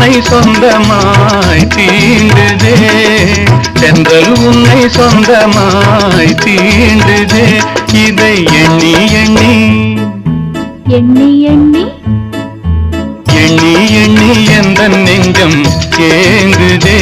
உன்னை சொந்தமாய் தீண்டுதே, தென்றல் உன்னை சொந்தமாய் தீண்டுதே. இதை எண்ணி எண்ணி எண்ணி எண்ணி எண்ணி எண்ணி எந்த நெஞ்சம் ஏங்குதே.